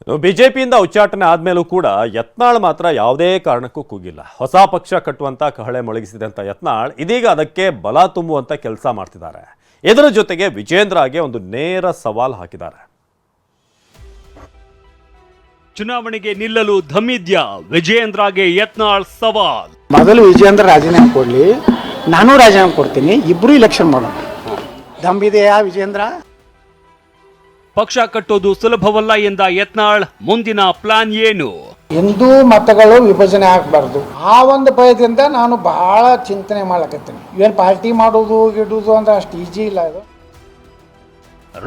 ಬಿಜೆಪಿಯಿಂದ ಉಚ್ಚಾಟನೆ ಆದ್ಮೇಲೂ ಕೂಡ ಯತ್ನಾಳ್ ಮಾತ್ರ ಯಾವುದೇ ಕಾರಣಕ್ಕೂ ಕೂಗಿಲ್ಲ. ಹೊಸ ಪಕ್ಷ ಕಟ್ಟುವಂತ ಕಹಳೆ ಮೊಳಗಿಸಿದಂತ ಯತ್ನಾಳ್ ಇದೀಗ ಅದಕ್ಕೆ ಬಲ ತುಂಬುವಂತ ಕೆಲಸ ಮಾಡ್ತಿದ್ದಾರೆ. ಇದರ ಜೊತೆಗೆ ವಿಜೇಂದ್ರಗೆ ಒಂದು ನೇರ ಸವಾಲ್ ಹಾಕಿದ್ದಾರೆ. ಚುನಾವಣೆಗೆ ನಿಲ್ಲಲು ಧಮ್ಮಿದ್ಯಾ? ವಿಜೇಂದ್ರಗೆ ಯತ್ನಾಳ್ ಸವಾಲ್. ಮೊದಲು ವಿಜೇಂದ್ರ ರಾಜೀನಾಮೆ ಕೊಡ್ಲಿ, ನಾನು ರಾಜೀನಾಮೆ ಕೊಡ್ತೀನಿ, ಇಬ್ರು ಇಲೆಕ್ಷನ್ ಮಾಡೋಣ. ಧಮ್ಮಿದೆಯಾ ವಿಜೇಂದ್ರ? ಪಕ್ಷ ಕಟ್ಟೋದು ಸುಲಭವಲ್ಲ ಎಂದ ಯತ್ನಾಳ್, ಮುಂದಿನ ಪ್ಲಾನ್ ಏನು? ಹಿಂದೂ ಮತಗಳು ವಿಭಜನೆ ಆಗಬಾರ್ದು, ಆ ಒಂದು ಭಯದಿಂದ ನಾನು ಬಹಳ ಚಿಂತನೆ ಮಾಡ್ಲಕತ್ತೀನಿ. ಏನು ಪಾರ್ಟಿ ಮಾಡೋದು ಗಿಡುದು ಅಂದ್ರೆ ಅಷ್ಟು ಈಜಿ ಇಲ್ಲ ಇದು.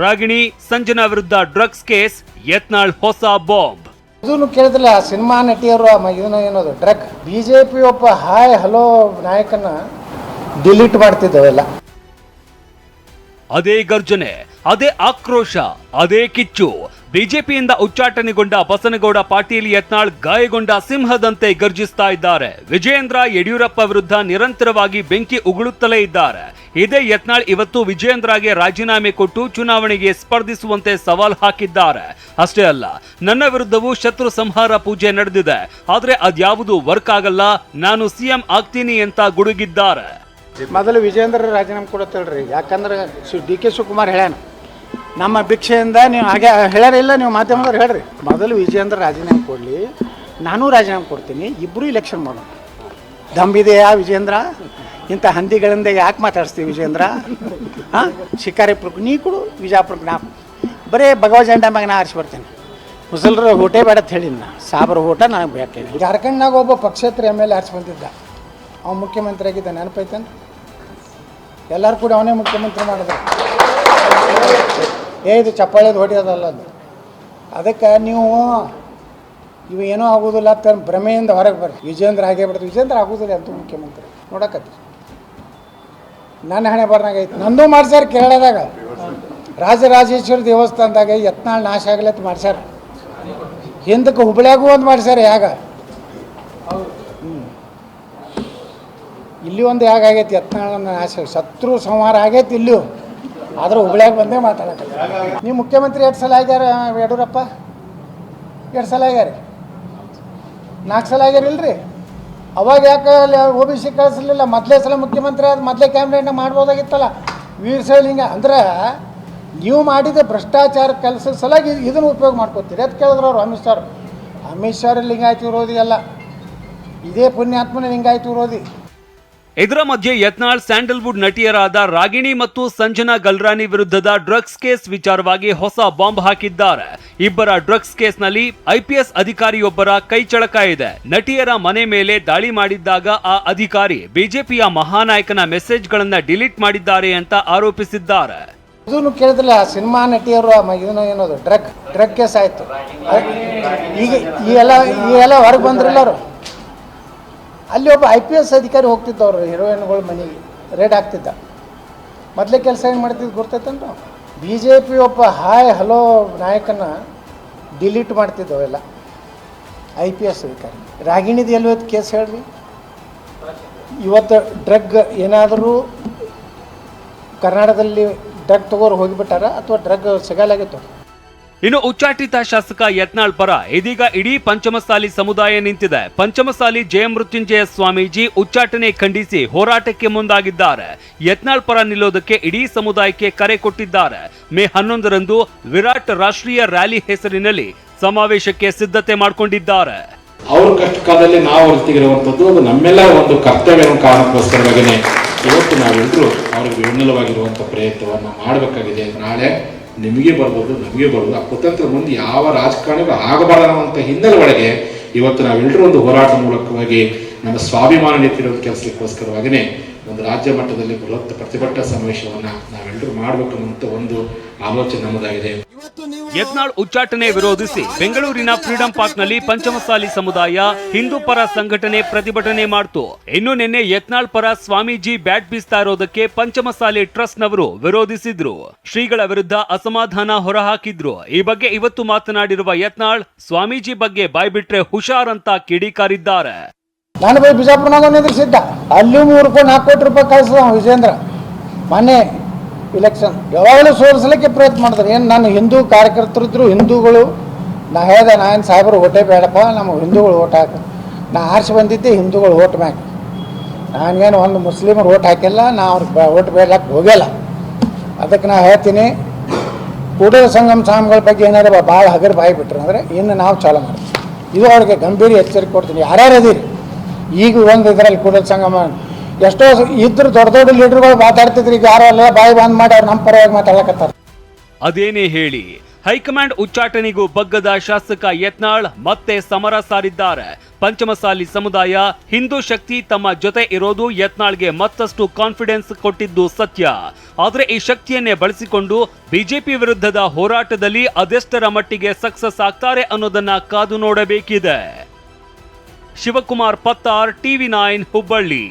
ರಾಗಿಣಿ ಸಂಜನಾ ವಿರುದ್ಧ ಡ್ರಗ್ಸ್ ಕೇಸ್, ಯತ್ನಾಳ್ ಹೊಸ ಬಾಂಬ್. ಇದನ್ನು ಕೇಳಿದ್ರಲ್ಲ, ಸಿನಿಮಾ ನಟಿಯರು ಇದನ್ನ ಏನದು ಡ್ರಗ್. ಬಿಜೆಪಿ ಒಬ್ಬ ಹಾಯ್ ಹಲೋ ನಾಯಕನ ಡಿಲೀಟ್ ಮಾಡ್ತಿದ್ದವೆಲ್ಲ. ಅದೇ ಗರ್ಜನೆ, ಅದೇ ಆಕ್ರೋಶ, ಅದೇ ಕಿಚ್ಚು. ಬಿಜೆಪಿಯಿಂದ ಉಚ್ಚಾಟನೆಗೊಂಡ ಬಸನಗೌಡ ಪಾಟೀಲ್ ಯತ್ನಾಳ್ ಗಾಯಗೊಂಡ ಸಿಂಹದಂತೆ ಗರ್ಜಿಸ್ತಾ ಇದ್ದಾರೆ. ವಿಜೇಂದ್ರ ಯಡಿಯೂರಪ್ಪ ವಿರುದ್ಧ ನಿರಂತರವಾಗಿ ಬೆಂಕಿ ಉಗುಳುತ್ತಲೇ ಇದ್ದಾರೆ. ಇದೇ ಯತ್ನಾಳ್ ಇವತ್ತು ವಿಜೇಂದ್ರಗೆ ರಾಜೀನಾಮೆ ಕೊಟ್ಟು ಚುನಾವಣೆಗೆ ಸ್ಪರ್ಧಿಸುವಂತೆ ಸವಾಲ್ ಹಾಕಿದ್ದಾರೆ. ಅಷ್ಟೇ ಅಲ್ಲ, ನನ್ನ ವಿರುದ್ಧವೂ ಶತ್ರು ಸಂಹಾರ ಪೂಜೆ ನಡೆದಿದೆ, ಆದ್ರೆ ಅದ್ಯಾವುದು ವರ್ಕ್ ಆಗಲ್ಲ, ನಾನು ಸಿಎಂ ಆಗ್ತೀನಿ ಅಂತ ಗುಡುಗಿದ್ದಾರೆ. ಮೊದಲು ವಿಜೇಂದ್ರ ರಾಜೀನಾಮೆ ಕೊಡತ್ತಲ್ರಿ, ಯಾಕಂದ್ರೆ ಡಿ ಕೆ ಶಿವಕುಮಾರ್ ಹೇಳ್ಯಾನ, ನಮ್ಮ ಭಿಕ್ಷೆಯಿಂದ ನೀವು ಹಾಗೆ ಹೇಳ್ಯಾರಿಲ್ಲ, ನೀವು ಮಾಧ್ಯಮದವ್ರು ಹೇಳ್ರಿ. ಮೊದಲು ವಿಜೇಂದ್ರ ರಾಜೀನಾಮೆ ಕೊಡಲಿ, ನಾನು ರಾಜೀನಾಮೆ ಕೊಡ್ತೀನಿ, ಇಬ್ಬರು ಇಲೆಕ್ಷನ್ ಮಾಡೋಣ. ಧಮ್ಮಿದೆಯಾ ವಿಜೇಂದ್ರ? ಇಂಥ ಹಂದಿಗಳಿಂದ ಯಾಕೆ ಮಾತಾಡಿಸ್ತೀವಿ ವಿಜೇಂದ್ರ? ಹಾಂ, ಶಿಕಾರಿಪುರಕ್ಕೆ ನೀ ಕೊಡು, ವಿಜಾಪುರಕ್ಕೆ ನಾ, ಬರೀ ಭಗವ ಜಂಡ ಮ್ಯಾಗ ನಾ ಆರಿಸಿ ಬರ್ತೇನೆ. ಮುಸಲ್ರ ಓಟೇ ಬೇಡ ಅಂತ ಹೇಳಿನ, ಸಾಬರ ಓಟ ನನಗೆ ಬೇಕು. ಜಾರ್ಖಂಡ್ನಾಗ ಒಬ್ಬ ಪಕ್ಷೇತರ MLA ಆರಿಸಿ ಬಂದಿದ್ದ, ಅವ್ನು ಮುಖ್ಯಮಂತ್ರಿ ಆಗಿದ್ದ, ನೆನಪೈತೇನು? ಎಲ್ಲರೂ ಕೂಡ ಅವನೇ ಮುಖ್ಯಮಂತ್ರಿ ಮಾಡಿದ್ರು. ಇದು ಚಪ್ಪಾಳೆದು ಹೊಡೆಯೋದಲ್ಲ ಅದು. ಅದಕ್ಕೆ ನೀವು ಇವು ಏನೂ ಆಗೋದಿಲ್ಲ ಅಂತ ಭ್ರಮೆಯಿಂದ ಹೊರಗೆ ಬರ್ರಿ. ವಿಜೇಂದ್ರ ಆಗೇ ಬಿಡ್ತು, ವಿಜೇಂದ್ರ ಆಗೋದಿಲ್ಲ ಅಂತ ಮುಖ್ಯಮಂತ್ರಿ ನೋಡಕತ್ತಿ. ನನ್ನ ಹಣೆ ಬರ್ನಾಗ ಐತಿ, ನಂದು ಮಾಡ್ಸ್ಯಾರ ಕೇರಳದಾಗ. ರಾಜರಾಜೇಶ್ವರಿ ದೇವಸ್ಥಾನದಾಗ ಯತ್ನಾಳ್ ನಾಶ ಆಗಲತ್ತ ಮಾಡ್ಸ್ಯಾರ. ಹಿಂದಕ್ಕೆ ಹುಬ್ಳ್ಯಾಗೂ ಒಂದು ಮಾಡ್ಸ್ಯಾರ ಯಾಗ. ಇಲ್ಲಿ ಒಂದು ಯಾಗಾಗೈತಿ ಯತ್ನಾಳನ್ನ ನಾಶ, ಶತ್ರು ಸಂಹಾರ ಆಗೈತಿ ಇಲ್ಲೂ, ಆದ್ರೆ ಹುಬ್ಳ್ಯಾಗ ಬಂದೇ ಮಾತಾಡಕತ್ತಿ. ನೀವು ಮುಖ್ಯಮಂತ್ರಿ 2 ಸಲ ಆಗ್ಯಾರ ಯಡಿಯೂರಪ್ಪ? 2 ಸಲ ಆಗ್ಯಾರ, 4 ಸಲ ಆಗ್ಯಾರಿಲ್ರಿ? ಅವಾಗ ಯಾಕೆ OBC ಕಳಿಸಲಿಲ್ಲ? ಮೊದಲೇ ಸಲ ಮುಖ್ಯಮಂತ್ರಿ ಆದ ಮೊದಲೇ ಕ್ಯಾಬಿನೆಟ್ನ ಮಾಡ್ಬೋದಾಗಿತ್ತಲ್ಲ. ವೀರಶೈಲಿಂಗ ಅಂದ್ರೆ ನೀವು ಮಾಡಿದ ಭ್ರಷ್ಟಾಚಾರ ಕೆಲಸದ ಸಲಾಗಿ ಇದನ್ನು ಉಪಯೋಗ ಮಾಡ್ಕೋತೀರಿ. ಅದು ಕೇಳಿದ್ರು ಅವರು ಅಮಿತ್ ಶಾ ಲಿಂಗಾಯತ ವಿರೋಧಿ ಅಲ್ಲ, ಇದೇ ಪುಣ್ಯಾತ್ಮನ ಲಿಂಗಾಯತ ವಿರೋಧಿ. ಇದರ ಮಧ್ಯೆ ಯತ್ನಾಳ್ ಸ್ಯಾಂಡಲ್ವುಡ್ ನಟಿಯರಾದ ರಾಗಿಣಿ ಮತ್ತು ಸಂಜನಾ ಗಲ್ರಾನಿ ವಿರುದ್ಧದ ಡ್ರಗ್ಸ್ ಕೇಸ್ ವಿಚಾರವಾಗಿ ಹೊಸ ಬಾಂಬ್ ಹಾಕಿದ್ದಾರೆ. ಇಬ್ಬರ ಡ್ರಗ್ಸ್ ಕೇಸ್ನಲ್ಲಿ IPS ಅಧಿಕಾರಿಯೊಬ್ಬರ ಕೈಚಳಕ ಇದೆ. ನಟಿಯರ ಮನೆ ಮೇಲೆ ದಾಳಿ ಮಾಡಿದ್ದಾಗ ಆ ಅಧಿಕಾರಿ ಬಿಜೆಪಿಯ ಮಹಾನಾಯಕನ ಮೆಸೇಜ್ಗಳನ್ನ ಡಿಲೀಟ್ ಮಾಡಿದ್ದಾರೆ ಅಂತ ಆರೋಪಿಸಿದ್ದಾರೆ. ಇದನ್ನು ಕೇಳಿದ್ರಲ್ಲ, ಸಿನಿಮಾ ನಟಿಯರು ಇದನ್ನ ಏನದು ಡ್ರಗ್ ಕೇಸ್ ಆಯ್ತು. ಈಗ ಈ ಎಲ್ಲ ಹೊರಗೆ ಬಂದ್ರಲ್ಲ ಅವರು. ಅಲ್ಲಿ ಒಬ್ಬ IPS ಅಧಿಕಾರಿ ಹೋಗ್ತಿದ್ದವ್ರು ಹೀರೋಯಿನ್ಗಳ ಮನೆಗೆ ರೇಡ್ ಆಗ್ತಿದ್ದ. ಮೊದಲೇ ಕೆಲಸ ಏನು ಮಾಡ್ತಿದ್ದು ಗೊತ್ತೈತಂತ, BJP ಒಬ್ಬ ಹಾಯ್ ಹಲೋ ನಾಯಕನ ಡಿಲೀಟ್ ಮಾಡ್ತಿದ್ದವೆಲ್ಲ IPS ಅಧಿಕಾರಿ. ರಾಗಿಣಿದು ಎಲ್ಲೋಯ್ತು ಕೇಸ್ ಹೇಳ್ರಿ? ಇವತ್ತು ಡ್ರಗ್ ಏನಾದರೂ ಕರ್ನಾಟಕದಲ್ಲಿ ಡ್ರಗ್ ತಗೋರು ಹೋಗಿಬಿಟ್ಟಾರ ಅಥವಾ ಡ್ರಗ್ ಸಿಗಲಾಗಿತ್ತು? ಇನ್ನು ಉಚ್ಚಾಟಿತ ಶಾಸಕ ಯತ್ನಾಳ್ ಪರ ಇದೀಗ ಇಡೀ ಪಂಚಮಸಾಲಿ ಸಮುದಾಯ ನಿಂತಿದೆ. ಪಂಚಮಸಾಲಿ ಜಯಮೃತ್ಯುಂಜಯ ಸ್ವಾಮೀಜಿ ಉಚ್ಚಾಟನೆ ಖಂಡಿಸಿ ಹೋರಾಟಕ್ಕೆ ಮುಂದಾಗಿದ್ದಾರೆ. ಯತ್ನಾಳ್ ಪರ ನಿಲ್ಲೋದಕ್ಕೆ ಇಡೀ ಸಮುದಾಯಕ್ಕೆ ಕರೆ ಕೊಟ್ಟಿದ್ದಾರೆ. ಮೇ 11ರಂದು ವಿರಾಟ್ ರಾಷ್ಟ್ರೀಯ ರ್ಯಾಲಿ ಹೆಸರಿನಲ್ಲಿ ಸಮಾವೇಶಕ್ಕೆ ಸಿದ್ಧತೆ ಮಾಡಿಕೊಂಡಿದ್ದಾರೆ. ಅವ್ರ ಕಷ್ಟ ಕಾಲದಲ್ಲಿ ನಾವು ಹೊರತಿಗಿರುವಂಥದ್ದು ಅದು ನಮ್ಮೆಲ್ಲರ ಒಂದು ಕರ್ತವ್ಯ ಕಾರಣಕ್ಕೋಸ್ಕರವಾಗಿಯೇ ಇವತ್ತು ನಾವೆಲ್ಲರೂ ಅವ್ರಿಗೆ ಬೆನ್ನೆಲುವಾಗಿರುವಂಥ ಪ್ರಯತ್ನವನ್ನು ಮಾಡಬೇಕಾಗಿದೆ. ನಾಳೆ ನಿಮಗೆ ಬರ್ಬೋದು, ನಮಗೆ ಬರ್ಬೋದು, ಆ ಕುತಂತ್ರ ಮುಂದೆ ಯಾವ ರಾಜಕಾರಣಿಗೂ ಆಗಬಾರದಂಥ ಹಿನ್ನೆಲೆ ಒಳಗೆ ಇವತ್ತು ನಾವೆಲ್ಲರೂ ಒಂದು ಹೋರಾಟ ಮೂಲಕವಾಗಿ ನಮ್ಮ ಸ್ವಾಭಿಮಾನ ನಿಂತಿರೋ ಕೆಲಸಕ್ಕೋಸ್ಕರವಾಗಿಯೇ ಒಂದು ರಾಜ್ಯ ಮಟ್ಟದಲ್ಲಿ ಬೃಹತ್ ಪ್ರತಿಭಟನಾ ಸಮಾವೇಶವನ್ನು ನಾವೆಲ್ಲರೂ ಮಾಡಬೇಕು ಅನ್ನುವಂಥ ಒಂದು ಆಲೋಚನೆ ನಮ್ಮದಾಗಿದೆ. ಯತ್ನಾಳ್ ಉಚ್ಚಾಟನೆ ವಿರೋಧಿಸಿ ಬೆಂಗಳೂರಿನ ಫ್ರೀಡಂ ಪಾರ್ಕ್ನಲ್ಲಿ ಪಂಚಮಸಾಲಿ ಸಮುದಾಯ ಹಿಂದೂ ಪರ ಸಂಘಟನೆ ಪ್ರತಿಭಟನೆ ಮಾಡಿತು. ಇನ್ನು ನಿನ್ನೆ ಯತ್ನಾಳ್ ಪರ ಸ್ವಾಮೀಜಿ ಬ್ಯಾಟ್ ಬೀಸ್ತಾ ಇರೋದಕ್ಕೆ ಪಂಚಮಸಾಲಿ ಟ್ರಸ್ಟ್ನವರು ವಿರೋಧಿಸಿದ್ರು. ಶ್ರೀಗಳ ವಿರುದ್ಧ ಅಸಮಾಧಾನ ಹೊರಹಾಕಿದ್ರು. ಈ ಬಗ್ಗೆ ಇವತ್ತು ಮಾತನಾಡಿರುವ ಯತ್ನಾಳ್, ಸ್ವಾಮೀಜಿ ಬಗ್ಗೆ ಬಾಯ್ಬಿಟ್ರೆ ಹುಷಾರ್ ಅಂತ ಕಿಡಿಕಾರಿದ್ದಾರೆ. ನಾನು ಬೈ ಬಿಜಾಪುರನಾಗ ನಿಂದಿಸಿದ್ದ, ಅಲ್ಲಿ 3 ಕೋಟಿ 4 ಕೋಟಿ ರೂಪಾಯಿ ಕಳಿಸಿದ ವಿಜೇಂದ್ರ. ಮೊನ್ನೆ ಇಲೆಕ್ಷನ್ ಯಾವಾಗಲೂ ಸೋಲಿಸಲಿಕ್ಕೆ ಪ್ರಯತ್ನ ಮಾಡಿದ್ರು. ಏನು ನಾನು ಹಿಂದೂ ಕಾರ್ಯಕರ್ತರಿದ್ರು, ಹಿಂದೂಗಳು ನಾ ಹೇಳ್ದೆ ನಾನು ಸಾಹೇಬರು ಓಟೇ ಬೇಡಪ್ಪ, ನಮ್ಮ ಹಿಂದೂಗಳು ಓಟ್ ಹಾಕ. ನಾ ಆರಿಸಿ ಬಂದಿದ್ದೆ ಹಿಂದೂಗಳು ಓಟ್ ಮ್ಯಾಕ. ನನಗೇನು ಒಂದು ಮುಸ್ಲಿಮರು ಓಟ್ ಹಾಕಿಲ್ಲ, ನಾ ಅವ್ರಿಗೆ ಓಟ್ ಬೇಡಕ್ಕೆ ಹೋಗಿಲ್ಲ. ಅದಕ್ಕೆ ನಾ ಹೇಳ್ತೀನಿ, ಕೂಡಲ ಸಂಗಮ ಸ್ವಾಮಿಗಳ ಬಗ್ಗೆ ಏನಾದ್ರು ಭಾಳ ಹಗರ್ ಬಾಯಿ ಬಿಟ್ರು ಅಂದರೆ ಇನ್ನು ನಾವು ಚಾಲು ಮಾಡ್ತೀವಿ. ಇದು ಅವ್ರಿಗೆ ಗಂಭೀರ ಎಚ್ಚರಿಕೆ ಕೊಡ್ತೀನಿ. ಯಾರ್ಯಾರು ಅದೀರಿ ಈಗ ಒಂದು ಇದರಲ್ಲಿ ಕೂಡಲ ಸಂಗಮ ಎಷ್ಟೋ ಇದ್ರು ದೊಡ್ಡ ದೊಡ್ಡ ಲೀಡರ್ಗಳು ಮಾತಾಡ್ತಿದ್ರು, ಈಗ ಯಾರು ಅಲ್ಲ ಬಾಯಿ ಬಂದ್ ಮಾಡಿ ಅವ್ರು ನಮ್ಮ ಪರವಾಗಿ ಮಾತಾಡಕತ್ತಾರ. ಅದೇನೇ ಹೇಳಿ, ಹೈಕಮಾಂಡ್ ಉಚ್ಚಾಟನೆಗೂ ಬಗ್ಗದ ಶಾಸಕ ಯತ್ನಾಳ್ ಮತ್ತೆ ಸಮರ ಸಾರಿದ್ದಾರೆ. ಪಂಚಮಸಾಲಿ ಸಮುದಾಯ, ಹಿಂದೂ ಶಕ್ತಿ ತಮ್ಮ ಜೊತೆ ಇರೋದು ಯತ್ನಾಳ್ಗೆ ಮತ್ತಷ್ಟು ಕಾನ್ಫಿಡೆನ್ಸ್ ಕೊಟ್ಟಿದ್ದು ಸತ್ಯ. ಆದರೆ ಈ ಶಕ್ತಿಯನ್ನೇ ಬಳಸಿಕೊಂಡು ಬಿಜೆಪಿ ವಿರುದ್ಧದ ಹೋರಾಟದಲ್ಲಿ ಅದೆಷ್ಟರ ಮಟ್ಟಿಗೆ ಸಕ್ಸಸ್ ಆಗ್ತಾರೆ ಅನ್ನೋದನ್ನ ಕಾದು ನೋಡಬೇಕಿದೆ. ಶಿವಕುಮಾರ್ ಪತ್ತಾರ್, TV9 ಹುಬ್ಬಳ್ಳಿ.